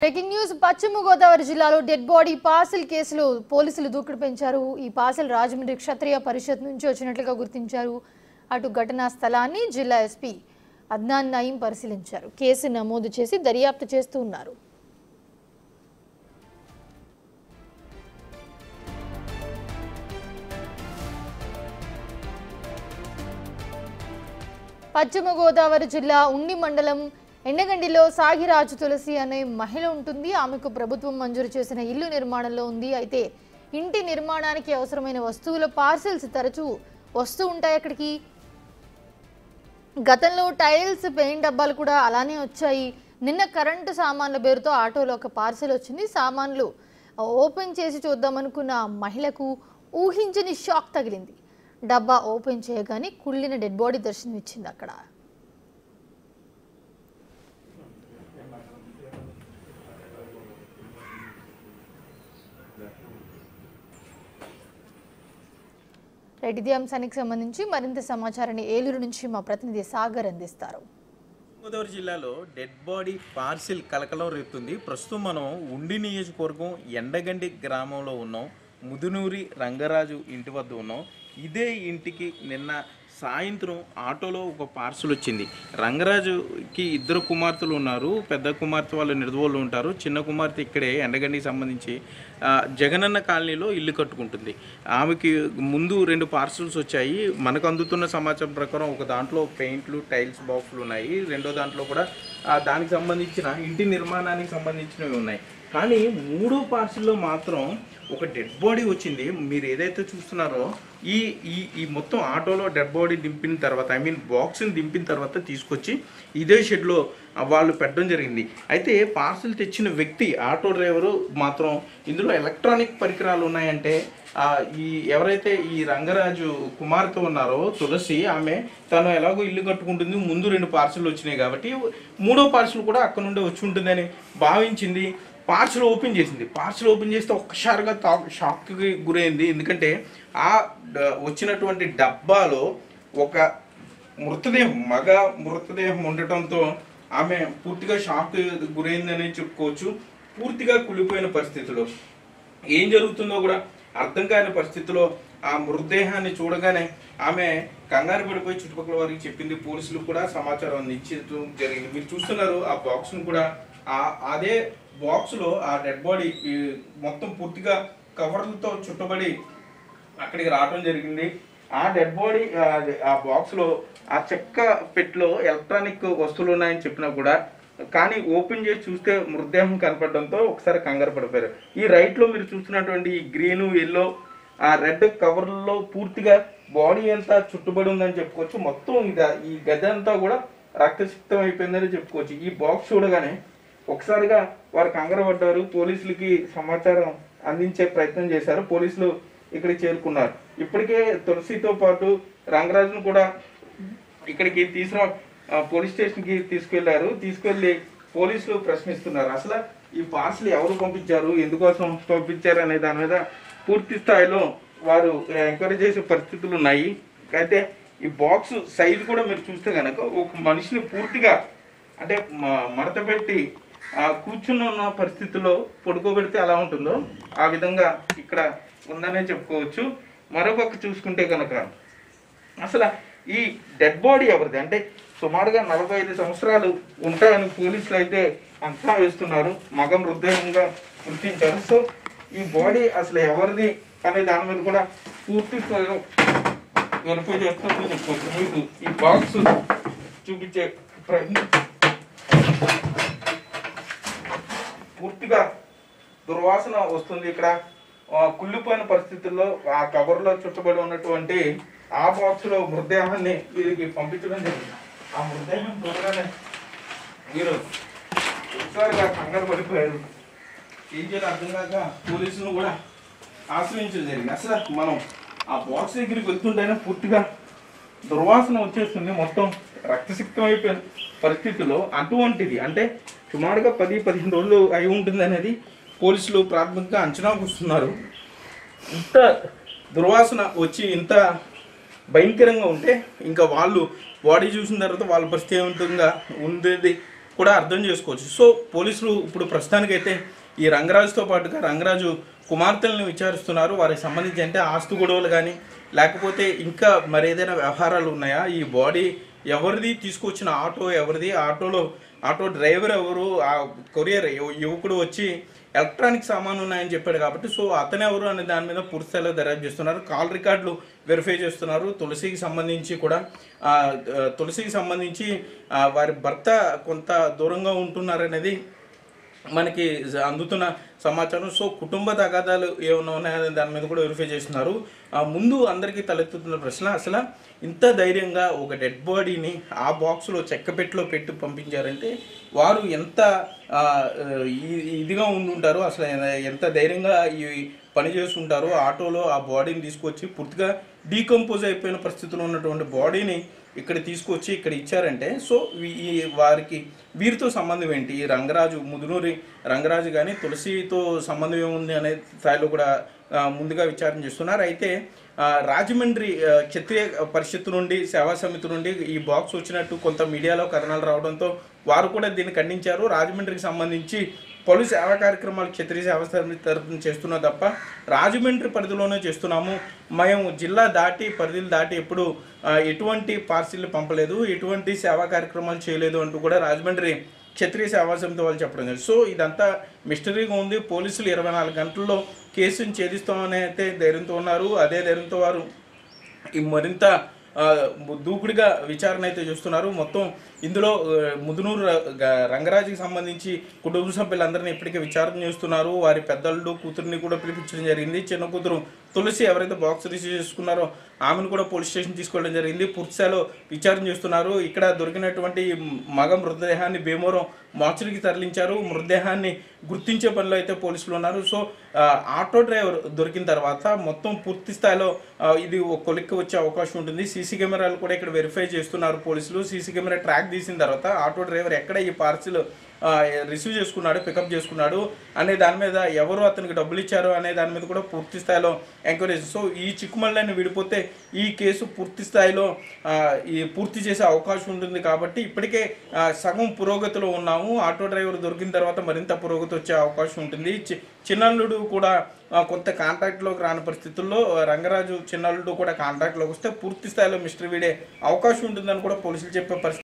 Breaking news పశ్చిమ గోదావరి జిల్లాలో dead body parcel కేసులో పోలీసులు దూకుడు పెంచారు. ఈ పార్సల్ రాజమండ్రి క్షత్రియ పరిషత్ నుంచి వచ్చినట్లుగా గుర్తించారు. అటు ఘటనా స్థలాన్ని జిల్లా ఎస్పీ అద్నాన్ నయీం పరిశీలించారు. కేసు నమోదు చేసి దర్యాప్తు చేస్తూ ఉన్నారు. పశ్చిమ గోదావరి జిల్లా ఉండి మండలం ఎండగండిలో సాగిరాజు తులసి అనే మహిళ ఉంటుంది. ఆమెకు ప్రభుత్వం మంజూరు చేసిన ఇల్లు నిర్మాణంలో ఉంది. అయితే ఇంటి నిర్మాణానికి అవసరమైన వస్తువుల పార్సెల్స్ తరచూ వస్తూ ఉంటాయి. అక్కడికి గతంలో టైల్స్ పెయింట్ డబ్బాలు కూడా అలానే వచ్చాయి. నిన్న కరెంటు సామాన్ల పేరుతో ఆటోలో ఒక పార్సెల్ వచ్చింది. సామాన్లు ఓపెన్ చేసి చూద్దామనుకున్న మహిళకు ఊహించని షాక్ తగిలింది. డబ్బా ఓపెన్ చేయగానే కుళ్ళిన డెడ్ బాడీ దర్శనమిచ్చింది. అక్కడ ఇదే అంశానికి సంబంధించి మరింత సమాచారాన్ని ఏలూరు నుంచి మా ప్రతినిధి సాగర్ అందిస్తారు. గోదావరి జిల్లాలో డెడ్ బాడీ పార్సిల్ కలకలం రేపుతుంది. ప్రస్తుతం మనం ఉండి నియోజకవర్గం ఎండగండి గ్రామంలో ఉన్నాం. ముదునూరి రంగరాజు ఇంటి వద్ద ఉన్నాం. ఇదే ఇంటికి నిన్న సాయంత్రం ఆటోలో ఒక పార్సల్ వచ్చింది. రంగరాజుకి ఇద్దరు కుమార్తెలు ఉన్నారు. పెద్ద కుమార్తె వాళ్ళు నిర్దోళ్ళు ఉంటారు. చిన్న కుమార్తె ఇక్కడే ఎండగండికి సంబంధించి జగనన్న కాలనీలో ఇల్లు కట్టుకుంటుంది. ఆమెకి ముందు 2 పార్సల్స్ వచ్చాయి. మనకు అందుతున్న సమాచారం ప్రకారం ఒక దాంట్లో పెయింట్లు టైల్స్ బాక్సులు ఉన్నాయి. రెండో దాంట్లో కూడా దానికి సంబంధించిన ఇంటి నిర్మాణానికి సంబంధించినవి ఉన్నాయి. కానీ 3వ పార్సల్లో మాత్రం ఒక డెడ్ బాడీ వచ్చింది. మీరు ఏదైతే చూస్తున్నారో ఈ ఈ ఈ మొత్తం ఆటోలో డెడ్ బాడీ దింపిన తర్వాత బాక్స్ని దింపిన తర్వాత తీసుకొచ్చి ఇదే షెడ్లో వాళ్ళు పెట్టడం జరిగింది. అయితే పార్సల్ తెచ్చిన వ్యక్తి ఆటో డ్రైవరు మాత్రం ఇందులో ఎలక్ట్రానిక్ పరికరాలు ఉన్నాయంటే ఎవరైతే ఈ రంగరాజు కుమార్తె ఉన్నారో తులసి, తను ఎలాగో ఇల్లు కట్టుకుంటుంది. ముందు 2 పార్సల్ వచ్చినాయి కాబట్టి 3వ పార్సల్ కూడా అక్కడ నుండి వచ్చి ఉంటుందని భావించింది. పార్సల్ ఓపెన్ చేసింది. పార్సల్ ఓపెన్ చేస్తే ఒక్కసారిగా షాక్కి గురైంది. ఎందుకంటే వచ్చినటువంటి డబ్బాలో ఒక మగ మృతదేహం ఉండటంతో ఆమె పూర్తిగా షాక్ గురైందని చెప్పుకోవచ్చు. పూర్తిగా కుళ్ళిపోయిన పరిస్థితిలో ఏం జరుగుతుందో కూడా అర్థం కాని పరిస్థితిలో ఆ మృతదేహాన్ని చూడగానే ఆమె కంగారు పడిపోయి చుట్టుపక్కల వారికి చెప్పింది. పోలీసులు కూడా సమాచారం అందించడం జరిగింది. మీరు చూస్తున్నారు ఆ బాక్స్ను కూడా. అదే బాక్స్లో ఆ డెడ్ బాడీ మొత్తం పూర్తిగా కవర్లతో చుట్టబడి అక్కడికి రావడం జరిగింది. ఆ డెడ్ బాడీ ఆ బాక్స్లో ఆ చెక్క పెట్టిలో ఎలక్ట్రానిక్ వస్తువులు ఉన్నాయని చెప్పినా కూడా కానీ ఓపెన్ చేసి చూస్తే మృతదేహం కనపడడంతో ఒకసారి కంగారు పడిపోయారు. ఈ రైట్లో మీరు చూస్తున్నటువంటి ఈ గ్రీను ఎల్లో ఆ రెడ్ కవర్లో పూర్తిగా బాడీ అంతా చుట్టుబడి ఉందని చెప్పుకోవచ్చు. మొత్తం ఈ గది అంతా కూడా రక్తసిక్తం అయిపోయిందని చెప్పుకోవచ్చు. ఈ బాక్స్ చూడగానే ఒకసారిగా వారు కంగారు పడ్డారు. పోలీసులకి సమాచారం అందించే ప్రయత్నం చేశారు. పోలీసులు ఇక్కడికి చేరుకున్నారు. ఇప్పటికే తులసితో పాటు రంగరాజును కూడా ఇక్కడికి పోలీస్ స్టేషన్కి తీసుకెళ్లి పోలీసులు ప్రశ్నిస్తున్నారు. అసలు ఈ పార్సల్ ఎవరు పంపించారు, ఎందుకోసం పంపించారు అనే దాని మీద పూర్తి స్థాయిలో వారు ఎంక్వైరీ చేసే పరిస్థితులు ఉన్నాయి. అయితే ఈ బాక్స్ సైజు కూడా మీరు చూస్తే కనుక ఒక మనిషిని పూర్తిగా అంటే మడత పెట్టి కూర్చుని ఉన్న పరిస్థితుల్లో పడుకోబెడితే ఎలా ఉంటుందో ఆ విధంగా ఇక్కడ ఉందనే చెప్పుకోవచ్చు. మరోపక్క చూసుకుంటే కనుక అసలు ఈ డెడ్ బాడీ ఎవరిది అంటే సుమారుగా 45 సంవత్సరాలు ఉంటాయని పోలీసులు అయితే అంచనా వేస్తున్నారు. మగ మృతదేహంగా గుర్తించారు. సో ఈ బాడీ అసలు ఎవరిది అనే దాని మీద కూడా పూర్తి వెరిఫై చేస్తున్నట్టు చెప్పుకోవచ్చు. మీకు ఈ బాక్స్ చూపించే ప్రయత్నం పూర్తిగా దుర్వాసన వస్తుంది. ఇక్కడ కుళ్ళిపోయిన పరిస్థితుల్లో ఆ కవర్లో చుట్టబడి ఉన్నటువంటి ఆ బాక్స్లో మృతదేహాన్ని వీరికి పంపించడం జరిగింది. ఆ మృతదేహం చూడగానే వీరు ఒకసారిగా కంగారు పడిపోయారు. ఏం చేయాలి అర్థం కాక పోలీసులను కూడా ఆశ్రయించడం జరిగింది. అసలు మనం ఆ బాక్స్ దగ్గరికి వెళ్తుంటేనే పూర్తిగా దుర్వాసన వచ్చేస్తుంది. మొత్తం రక్తసిక్తం అయిపోయిన పరిస్థితుల్లో అటువంటిది అంటే సుమారుగా 10-15 రోజులు అయి ఉంటుంది అనేది పోలీసులు ప్రాథమికంగా అంచనా వస్తున్నారు. ఇంత దుర్వాసన వచ్చి ఇంత భయంకరంగా ఉంటే ఇంకా వాళ్ళు బాడీ చూసిన తర్వాత వాళ్ళ పరిస్థితి ఏముంటుందా ఉండేది కూడా అర్థం చేసుకోవచ్చు. సో పోలీసులు ఇప్పుడు ప్రస్తుతానికైతే ఈ రంగరాజుతో పాటుగా రంగరాజు కుమార్తెలను విచారిస్తున్నారు. వారికి సంబంధించి అంటే ఆస్తు గొడవలు కానీ లేకపోతే ఇంకా మరేదైనా వ్యవహారాలు ఉన్నాయా, ఈ బాడీ ఎవరిది, తీసుకొచ్చిన ఆటో ఎవరిది, ఆటో డ్రైవర్ ఎవరు, ఆ కొరియర్ యువకుడు వచ్చి ఎలక్ట్రానిక్ సామాను ఉన్నాయని చెప్పాడు కాబట్టి సో అతను ఎవరు అనే దాని మీద పూర్తి స్థాయిలో దర్యాప్తు చేస్తున్నారు. కాల్ రికార్డులు వెరిఫై చేస్తున్నారు. తులసికి సంబంధించి వారి భర్త కొంత దూరంగా ఉంటున్నారనేది మనకి అందుతున్న సమాచారం. సో కుటుంబ తగాదాలు ఏమైనా ఉన్నాయనే దాని మీద కూడా వెరిఫై చేస్తున్నారు. ముందు అందరికీ తలెత్తుతున్న ప్రశ్న, అసలు ఇంత ధైర్యంగా ఒక డెడ్ బాడీని ఆ బాక్స్లో చెక్కపెట్టులో పెట్టి పంపించారంటే వారు ఎంత ఇదిగా ఉండుంటారు, అసలు ఎంత ధైర్యంగా ఈ పని చేస్తుంటారు. ఆటోలో ఆ బాడీని తీసుకొచ్చి పూర్తిగా డీకంపోజ్ అయిపోయిన పరిస్థితిలో ఉన్నటువంటి బాడీని ఇక్కడ తీసుకొచ్చి ఇక్కడ ఇచ్చారంటే సో వీరితో సంబంధం ఏంటి, ఈ ముదునూరి రంగరాజు కానీ తులసితో సంబంధం ఏముంది అనే స్థాయిలో కూడా ముందుగా విచారణ చేస్తున్నారు. అయితే రాజమండ్రి క్షత్రియ పరిషత్ నుండి సేవా సమితి నుండి ఈ బాక్స్ వచ్చినట్టు కొంత మీడియాలో కథనాలు రావడంతో వారు కూడా దీన్ని ఖండించారు. రాజమండ్రికి సంబంధించి పలు సేవా కార్యక్రమాలు క్షత్రియ సేవా సమితి తరఫున చేస్తున్నా తప్ప రాజమండ్రి పరిధిలోనే చేస్తున్నాము, మేము జిల్లా దాటి పరిధిలు దాటి ఎప్పుడు ఎటువంటి పార్సిల్ పంపలేదు, ఎటువంటి సేవా కార్యక్రమాలు చేయలేదు అంటూ కూడా రాజమండ్రి క్షత్రియ సేవా సమితి వాళ్ళు చెప్పడం జరిగింది. సో ఇదంతా మిస్టరీగా ఉంది. పోలీసులు 24 గంటల్లో కేసును ఛేదిస్తామని అయితే ధైర్యంతో ఉన్నారు. అదే ధైర్యంతో వారు ఈ మరింత దూకుడుగా విచారణ అయితే చేస్తున్నారు. మొత్తం ఇందులో ముదునూరు రంగరాజుకి సంబంధించి కుటుంబ సభ్యులందరినీ ఇప్పటికే విచారణ చేస్తున్నారు. వారి పెద్దలు కూతురిని కూడా పిలిపించడం జరిగింది. చిన్న కూతురు తులసి ఎవరైతే బాక్స్ రిసీవ్ చేసుకున్నారో ఆమెను కూడా పోలీస్ స్టేషన్ తీసుకోవడం జరిగింది. పూర్తిస్థాయిలో విచారణ చేస్తున్నారు. ఇక్కడ దొరికినటువంటి మగ మృతదేహాన్ని భీమవరం మార్చురికి తరలించారు. మృతదేహాన్ని గుర్తించే పనిలో అయితే పోలీసులు ఉన్నారు. సో ఆటో డ్రైవర్ దొరికిన తర్వాత మొత్తం పూర్తి స్థాయిలో ఇది ఒక కొలిక్కి వచ్చే అవకాశం ఉంటుంది. సీసీ కెమెరాలు కూడా ఇక్కడ వెరిఫై చేస్తున్నారు పోలీసులు. సీసీ కెమెరా ట్రాక్ తీసిన తర్వాత ఆటో డ్రైవర్ ఎక్కడ ఈ పార్సిల్ రిసీవ్ చేసుకున్నాడు, పికప్ చేసుకున్నాడు అనే దాని మీద, ఎవరు అతనికి డబ్బులు ఇచ్చారు అనే దాని మీద కూడా పూర్తి స్థాయిలో ఎంక్వైరీ. సో ఈ చిక్కుమల్లని విడిపోతే ఈ కేసు పూర్తి స్థాయిలో పూర్తి చేసే అవకాశం ఉంటుంది. కాబట్టి ఇప్పటికే సగం పురోగతిలో ఉన్నాము. ఆటో డ్రైవర్ దొరికిన తర్వాత మరింత పురోగతి వచ్చే అవకాశం ఉంటుంది. చిన్నల్లుడు కూడా కొంత కాంటాక్ట్లోకి రాని పరిస్థితుల్లో రంగరాజు చిన్నల్లుడు కూడా కాంటాక్ట్లోకి వస్తే పూర్తి స్థాయిలో మిస్టరీ వీడే అవకాశం ఉంటుందని కూడా పోలీసులు చెప్పే పరిస్థితి.